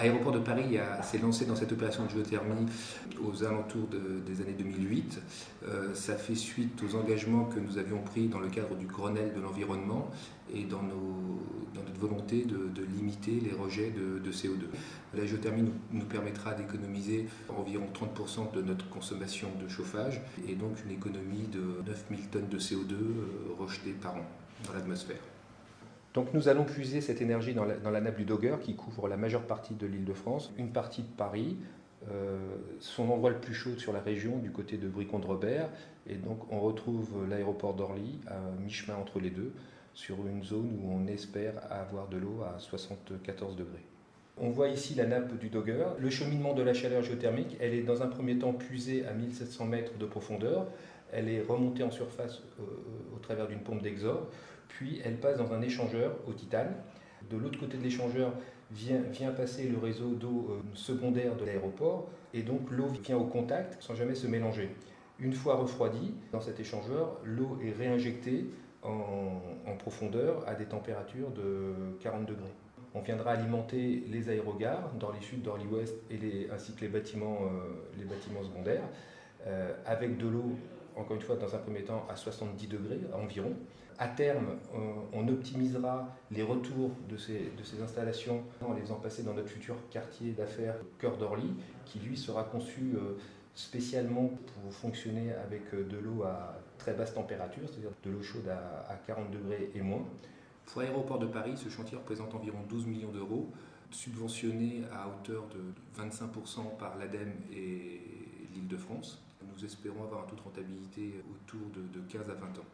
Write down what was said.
Aéroport de Paris s'est lancé dans cette opération de géothermie aux alentours des années 2008. Ça fait suite aux engagements que nous avions pris dans le cadre du Grenelle de l'environnement et dans notre volonté de limiter les rejets de CO2. La géothermie nous permettra d'économiser environ 30% de notre consommation de chauffage et donc une économie de 9000 tonnes de CO2 rejetées par an dans l'atmosphère. Donc nous allons puiser cette énergie dans la nappe du Dogger qui couvre la majeure partie de l'Île-de-France, une partie de Paris, son endroit le plus chaud sur la région du côté de Brie-Comte-Robert, et donc on retrouve l'aéroport d'Orly à mi-chemin entre les deux, sur une zone où on espère avoir de l'eau à 74 degrés. On voit ici la nappe du Dogger. Le cheminement de la chaleur géothermique, elle est dans un premier temps puisée à 1700 mètres de profondeur. Elle est remontée en surface au travers d'une pompe d'exor, puis elle passe dans un échangeur au titane. De l'autre côté de l'échangeur vient passer le réseau d'eau secondaire de l'aéroport, et donc l'eau vient au contact sans jamais se mélanger. Une fois refroidie dans cet échangeur, l'eau est réinjectée en profondeur à des températures de 40 degrés. On viendra alimenter les aérogares d'Orly Sud, d'Orly Ouest ainsi que les bâtiments secondaires avec de l'eau, encore une fois dans un premier temps à 70 degrés environ. À terme, on optimisera les retours de ces installations en les faisant passer dans notre futur quartier d'affaires Cœur d'Orly, qui lui sera conçu spécialement pour fonctionner avec de l'eau à très basse température, c'est-à-dire de l'eau chaude à 40 degrés et moins. Pour Aéroport de Paris, ce chantier représente environ 12 millions d'euros, subventionné à hauteur de 25% par l'ADEME et l'Île-de-France. Nous espérons avoir un taux de rentabilité autour de 15 à 20 ans.